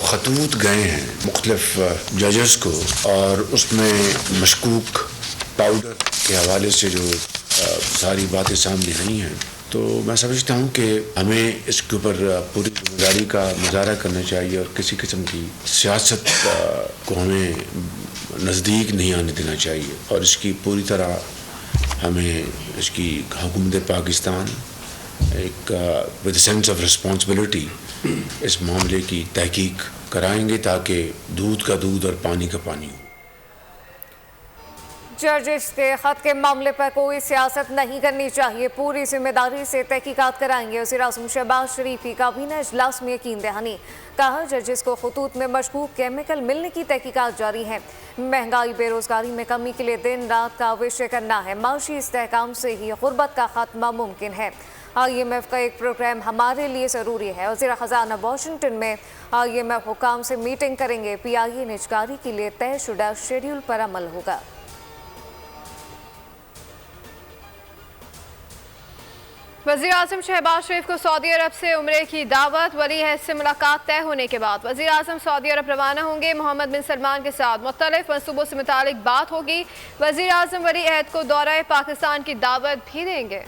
खतूत गए हैं मुख्तलिफ जजेस को, और उसमें मशकूक पाउडर के हवाले से जो सारी बातें सामने आई हैं, तो मैं समझता हूँ कि हमें इसके ऊपर पूरी जिम्मेदारी का मुजाहरा करना चाहिए और किसी किस्म की सियासत को हमें नज़दीक नहीं आने देना चाहिए, और इसकी पूरी तरह हमें इसकी हुकूमत पाकिस्तान एक विद सेंस ऑफ रिस्पॉन्सिबिलिटी इस मामले की तहकीक कराएंगे ताकि दूध का दूध और पानी का पानी हो। जजेस के खत के मामले पर कोई सियासत नहीं करनी चाहिए, पूरी जिम्मेदारी से तहकीकात कराएंगे। वज़ीर-ए-आज़म शहबाज शरीफ की काबीना इजलास में यकीन दहानी। कहा जजेस को खतूत में मशकूक केमिकल मिलने की तहकीकात जारी है। महंगाई बेरोजगारी में कमी के लिए दिन रात काविश करना है। माशी इस्तेहकाम से ही गुर्बत का खात्मा मुमकिन है। IMF का एक प्रोग्राम हमारे लिए ज़रूरी है। वज़ीर ख़जाना वाशिंगटन में IMF हुकाम से मीटिंग करेंगे। PIA निजकारी के लिए तयशुदा शेड्यूल पर अमल होगा। वज़ीर-ए-आज़म शहबाज शरीफ को सऊदी अरब से उम्रे की दावत। वली अहद से मुलाकात तय होने के बाद वज़ीर-ए-आज़म सऊदी अरब रवाना होंगे। मोहम्मद बिन सलमान के साथ मुख्तलिफ मंसूबों से मुतालिक बात होगी। वज़ीर-ए-आज़म वली अहद को दौरा पाकिस्तान की दावत भी देंगे।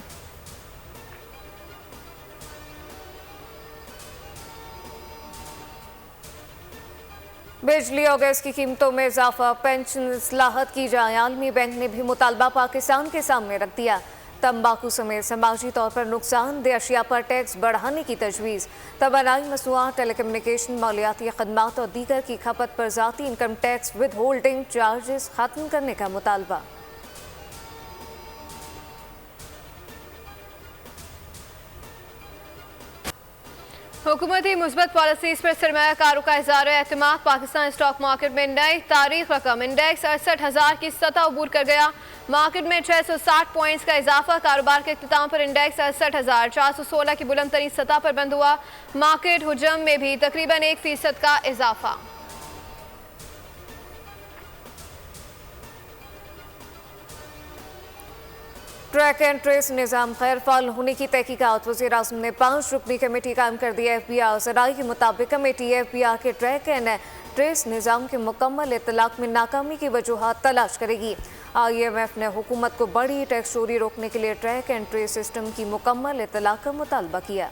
बिजली और गैस की कीमतों में इजाफा, पेंशन इस्लाहत की जाए। आलमी बैंक ने भी मुतालबा पाकिस्तान के सामने रख दिया। तंबाकू समेत समाजी तौर पर नुकसानदेह अशिया पर टैक्स बढ़ाने की तजवीज़। तवानाई मसनूआत, टेलीकम्युनिकेशन, मालियाती खदमात और दीगर की खपत पर ज़ाती income tax with holding charges खत्म करने का मुतालबा। हुकूमती मुस्बत पॉलिसीज पर सरमायाकारों का इज़हार एतमाद। पाकिस्तान स्टॉक मार्केट में नई तारीख रकम इंडेक्स 68,000 की सतह अबूर कर गया। मार्केट में 660 पॉइंट्स का इजाफा। कारोबार के इख्तिताम पर इंडेक्स 68,416 की बुलंद तरीन सतह पर बंद हुआ। मार्केट हुजम में भी तकरीबन 1% का इजाफा। ट्रैक एंड ट्रेस निज़ाम खैर फाल होने की तहकीकात। वज़ीर-ए-आज़म ने 5 रुकनी कमेटी कायम कर दी। FBI ज़राई के मुताबिक कमेटी FBI के ट्रैक एंड ट्रेस निज़ाम के मुकम्मल इत्तलाक में नाकामी की वजूहात तलाश करेगी। IMF ने हुकूमत को बड़ी टैक्स चोरी रोकने के लिए ट्रैक एंड ट्रेस सिस्टम की मुकम्मल इत्तलाक का मुतालबा किया।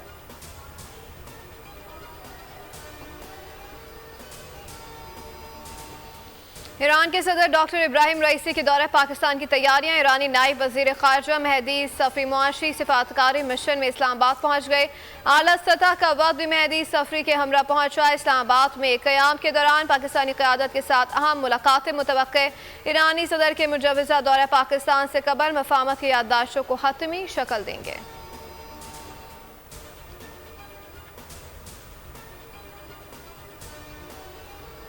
ईरान के सदर डॉक्टर इब्राहिम रईसी के दौरे पाकिस्तान की तैयारियां। ईरानी नायब वजीर खारजा मेहदी सफ़री मुआशी सिफातकारी मिशन में इस्लामाबाद पहुंच गए। आला सतह का वक्त भी मेहदी सफ़री के हमरा पहुंचा। इस्लामाबाद में क़याम के दौरान पाकिस्तानी क़यादत के साथ अहम मुलाकातें मुतवक्के। ईरानी सदर के मुजवज़ा दौरा पाकिस्तान से कबल मफाहमत की याददाश्तों को हतमी शक्ल देंगे।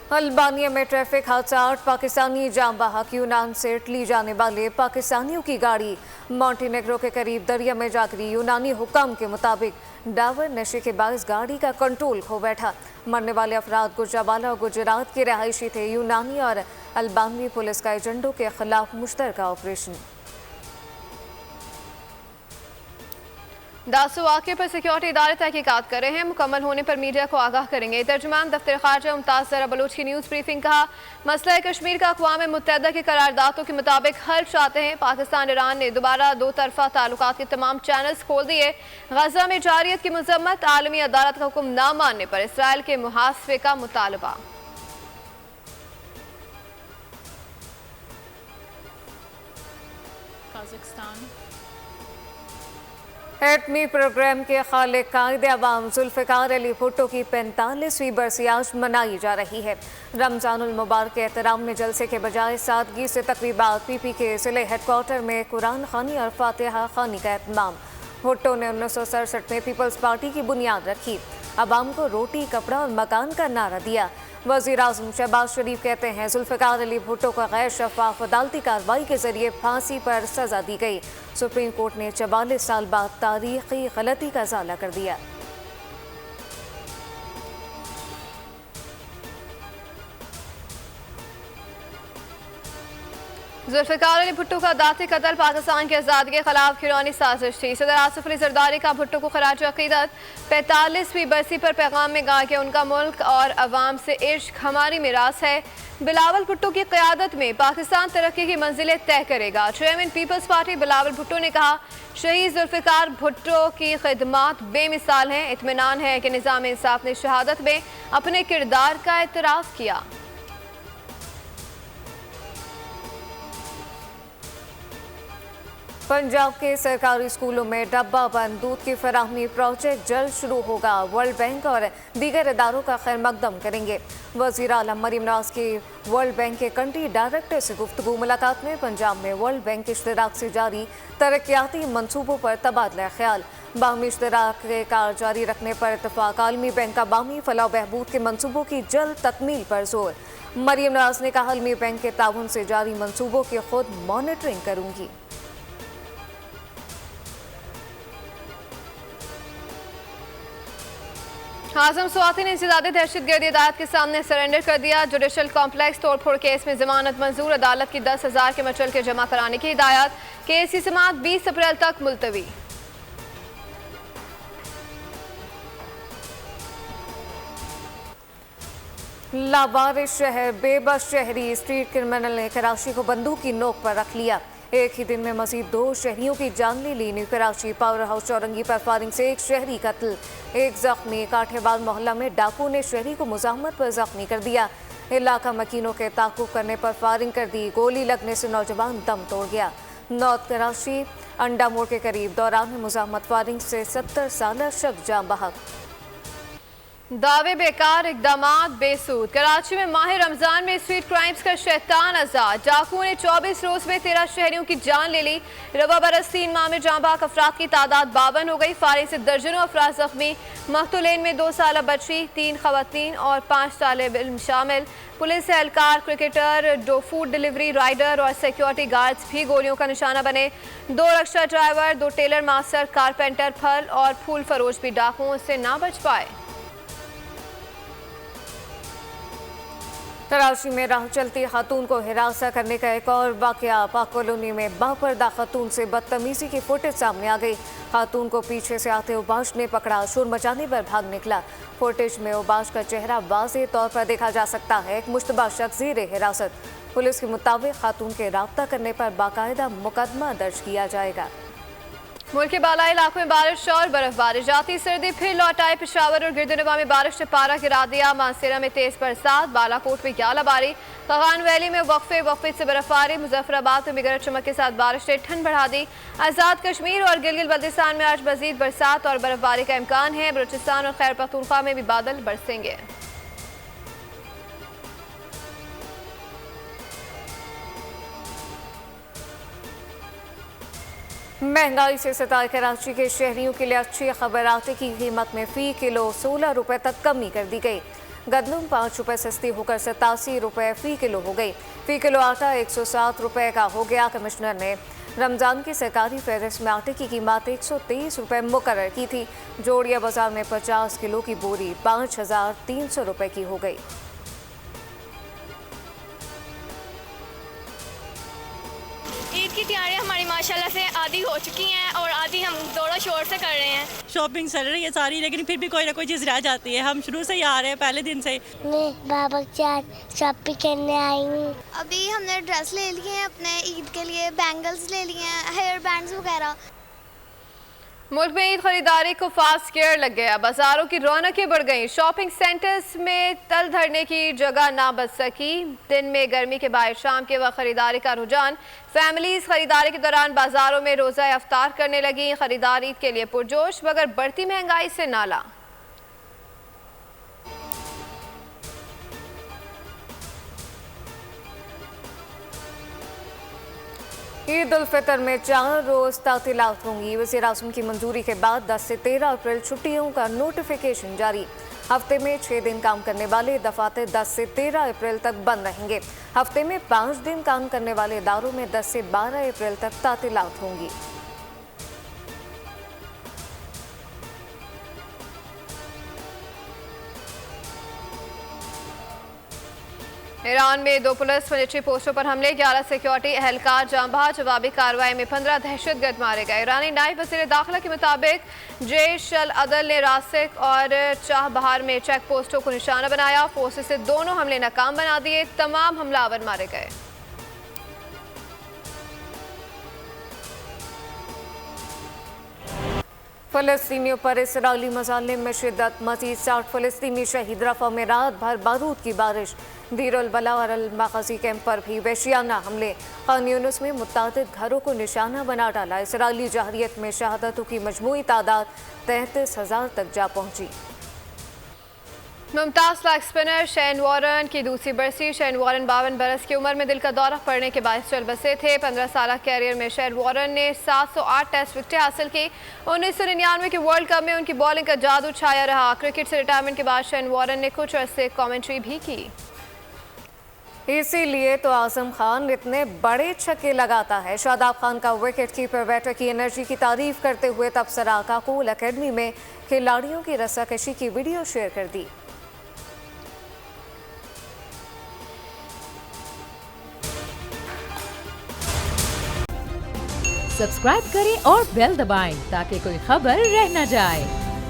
अल्बानिया में ट्रैफिक हादसा, 8 पाकिस्तानी जाम बहक। यूनान से इटली जाने वाले पाकिस्तानियों की गाड़ी मॉन्टेनेग्रो के करीब दरिया में जा गिरी। यूनानी हुकाम के मुताबिक डावर नशे के बायस गाड़ी का कंट्रोल खो बैठा। मरने वाले अफराद गुजरावाला और गुजरात के रहायशी थे। यूनानी और अल्बानी पुलिस का एजेंटों के खिलाफ मुश्तरका ऑपरेशन। दासो वाक़े पर सिक्योरिटी इदारे तहकीकात कर रहे हैं। मुकम्मल होने पर मीडिया को आगाह करेंगे। तर्जुमान दफ्तर खारजा मुमताज़ ज़रा बलोच की न्यूज़ ब्रीफिंग। कहा मसला कश्मीर का अक़वाम मुत्तहिदा की करारदादों के मुताबिक हल चाहते हैं। पाकिस्तान ईरान ने दोबारा दो तरफा ताल्लुकात के तमाम चैनल्स खोल दिए। गजा में जारियत की मजम्मत, आलमी अदालत का हुक्म न मानने पर इसराइल के मुहासफे का मुतालबा। एटमी प्रोग्राम के खालिक कायद अवाम जुल्फ़िकार अली भुट्टो की 45वीं बरसी आज मनाई जा रही है। रमज़ानुल मुबारक के एहतराम में जलसे के बजाय सादगी से तकरीबात। PP के ज़िले हेडक्वार्टर में कुरान खानी और फातिहा खानी का एहतमाम। भुट्टो ने 1967 में पीपल्स पार्टी की बुनियाद रखी। अवाम को रोटी, कपड़ा और मकान का नारा दिया। वज़ीर-ए-आज़म शहबाज शरीफ कहते हैं जुल्फ़िकार अली भुट्टो को गैर शफ़ाफ अदालती कार्रवाई के जरिए फांसी पर सज़ा दी गई। सुप्रीम कोर्ट ने 44 साल बाद तारीख़ी गलती का इज़ाला कर दिया। जुल्फ़िकार अली भुट्टो का दाती कत्ल पाकिस्तान की आज़ादी के खिलाफ खिलौनी साजिश थी। सदर आसिफ अली जरदारी का भुट्टो को खराज अकीदत 45वीं बरसी पर पैगाम में कहा कि उनका मुल्क और अवाम से इश्क हमारी मिरास है। बिलावल भुट्टो की क़यादत में पाकिस्तान तरक्की की मंजिलें तय करेगा। Chairman peoples party Bilawal Bhutto ने कहा, शहीद जुल्फ़िकार भुट्टो की खिदमात बेमिसाल हैं। इत्मीनान है कि निज़ाम इंसाफ ने शहादत में अपने किरदार का एतराफ़ किया। पंजाब के सरकारी स्कूलों में डब्बा बंद दूध की फराहमी प्रोजेक्ट जल्द शुरू होगा। वर्ल्ड बैंक और दीगर इदारों का खैर मकदम करेंगे। वज़ीर आलम मरीम नवाज की वर्ल्ड बैंक के कंट्री डायरेक्टर से गुफ्तगू। मुलाकात में पंजाब में वर्ल्ड बैंक के इश्तराक से जारी तरक्याती मनसूबों पर तबादला ख्याल। बाहमी इश्तराक के कार जारी रखने पर इतफाक। आलमी बैंक का बाहमी फलाह बहबूद के मनसूबों की जल्द तकमील पर जोर। मरीम नवाज ने कहा, आलमी बैंक के ताउन से जारी मनसूबों की खुद मॉनिटरिंग करूंगी। आजम स्वाति ने इंसदादी दहशतगर्दी अदालत के सामने सरेंडर कर दिया। जुडिशल कॉम्प्लेक्स तोड़फोड़ केस में जमानत मंजूर। अदालत की 10,000 के मचल के जमा कराने की हिदायत। केस की समाअत 20 अप्रैल तक मुलतवी। लावारिस शहर बेबस शहरी स्ट्रीट क्रिमिनल ने कराची को बंदूक की नोक पर रख लिया। एक ही दिन में मजीद 2 शहरियों की जान ले ली। न्यू कराची पावर हाउस चौरंगी पर फायरिंग से एक शहरी कत्ल, एक जख्मी। काठेबाग मोहल्ला में डाकू ने शहरी को मुजाहमत पर जख्मी कर दिया। इलाका मकीनों के ताकुब करने पर फायरिंग कर दी। गोली लगने से नौजवान दम तोड़ गया। नॉर्थ कराची अंडा मोड़ के करीब दौरान मुजाहमत फायरिंग से 70 साल शख्स जान बहक। दावे बेकार, इकदामात बेसूद। कराची में माह रमजान में स्ट्रीट क्राइम्स का शैतान आजाद। डाकू ने 24 रोज में 13 शहरियों की जान ले ली। रवा बरस 3 माह में जाँ बाक अफराद की तादाद 52 हो गई। फायरिंग से दर्जनों अफराद जख्मी। मकतूलेन में 2 साल बच्ची, 3 खवातीन और 5 तालिब इल्म शामिल। पुलिस एहलकार, क्रिकेटर, फूड डिलीवरी राइडर और सिक्योरिटी गार्ड्स भी गोलियों का निशाना बने। 2 rickshaw driver, 2 tailor master, carpenter, फल और फूल फरोश भी डाकुओं से ना बच पाए। कराची में राह चलती खातून को हिरासत करने का एक और वाकया। पाक कॉलोनी में बापर्दा खातून से बदतमीजी की फुटेज सामने आ गई। खातून को पीछे से आते उबाश ने पकड़ा, शोर मचाने पर भाग निकला। फुटेज में उबाश का चेहरा वाज़ेह तौर पर देखा जा सकता है। एक मुश्तबा शख्स ज़ेर हिरासत। पुलिस के मुताबिक खातून के राब्ता करने पर बाकायदा मुकदमा दर्ज किया जाएगा। मुल्क के बालाई इलाकों में बारिश और बर्फबारी। जाती सर्दी फिर लौट आए। पेशावर और गिरदनवा में बारिश ने पारा गिरा दिया। मानसेरा में तेज बरसात, बालाकोट में ग्यालाबारी, खगान वैली में वक्फे से बर्फबारी। मुजफ्फराबाद में बिगड़ चमक के साथ बारिश ने ठंड बढ़ा दी। आज़ाद कश्मीर और गिलगित बल्तिस्तान में आज मजीद बरसात और बर्फबारी का इम्कान है। बलूचिस्तान और खैबर पख्तूनख्वा में भी बादल बरसेंगे। महंगाई से सताए कराची के शहरियों के लिए अच्छी खबर। आटे की कीमत में फ़ी किलो 16 रुपये तक कमी कर दी गई। गंदम 5 रुपये सस्ती होकर 87 रुपये फ़ी किलो हो गई। फ़ी किलो आटा 107 रुपये का हो गया। कमिश्नर ने रमज़ान की सरकारी फहरिस्त में आटे की कीमत 123 रुपये मुकर्रर की थी। जोड़िया बाजार में 50 किलो की बोरी 5300 रुपये की हो गई। ईद की तैयारियां हमारी माशाल्लाह से आधी हो चुकी हैं और आधी हम दौड़ा शोर से कर रहे हैं। शॉपिंग चल रही है सारी, लेकिन फिर भी कोई ना कोई चीज़ रह जाती है। हम शुरू से ही आ रहे हैं, पहले दिन से ही। मैं बाबा चार शॉपिंग करने आई हूँ। अभी हमने ड्रेस ले लिए हैं अपने ईद के लिए, बैंगल्स ले लिए हैं, हेयर बैंड्स वगैरह। मुल्क में ईद खरीदारी को फास्ट गेयर लग गया। बाजारों की रौनकें बढ़ गईं। शॉपिंग सेंटर्स में तल धरने की जगह ना बच सकी। दिन में गर्मी के बाद शाम के वक्त खरीदारी का रुझान। फैमिलीज खरीदारी के दौरान बाजारों में रोज़ा इफ्तार करने लगी। खरीदारी के लिए पुरजोश, मगर बढ़ती महंगाई से नाला। ईद उल फितर में 4 रोज़ तातीलात होंगी। वज़ीर आज़म की मंजूरी के बाद 10 से 13 अप्रैल छुट्टियों का नोटिफिकेशन जारी। हफ्ते में 6 दिन काम करने वाले दफातर 10 से 13 अप्रैल तक बंद रहेंगे। हफ्ते में 5 दिन काम करने वाले इदारों में 10 से 12 अप्रैल तक तातीलात होंगी। ईरान में 2 पुलिस मिलिट्री पोस्टों पर हमले, 11 सिक्योरिटी एहलकार जाँ बहक। जवाबी कार्रवाई में 15 दहशतगर्द मारे गए। ईरानी नायब वज़ीर दाखिला के मुताबिक जैश अल अदल ने रासिक और चाहबहार में चेक पोस्टों को निशाना बनाया। फोर्सेस से दोनों हमले नाकाम बना दिए। तमाम हमलावर मारे गए। फ़लस्तीनियों पर इसराइली मज़ालिम में शिद्दत, मज़ीद 60 फ़लस्तीनी शहीद। रफ़ा में रात भर बारूद की बारिश। दीर अल बला और अल मग़ज़ी कैंप पर भी वहशियाना हमले। खान यूनिस में मुतअद्दिद घरों को निशाना बना डाला। इसराइली जहरियत में शहादतों की मजमूई तादाद 33,000 तक जा पहुँची। Mumtaz leg spinner Shane Warren की दूसरी बरसी। शेन वॉरन 52 बरस की उम्र में दिल का दौरा पड़ने के बायस चल बसे थे। 15 साल कैरियर में शेन वॉरन ने 708 टेस्ट विकेटें हासिल की। 1999 के वर्ल्ड कप में उनकी बॉलिंग का जादू छाया रहा। क्रिकेट से रिटायरमेंट के बाद शेन वॉरन ने कुछ अरसे कमेंट्री भी की। इसीलिए तो आजम खान इतने बड़े छक्के लगाता है। शादाब खान का विकेट कीपर बैटर की एनर्जी की तारीफ करते हुए तबसरा काकोल अकेडमी में खिलाड़ियों की रस्साकशी की वीडियो शेयर कर दी। सब्सक्राइब करें और बेल दबाएं ताकि कोई खबर रह न जाए।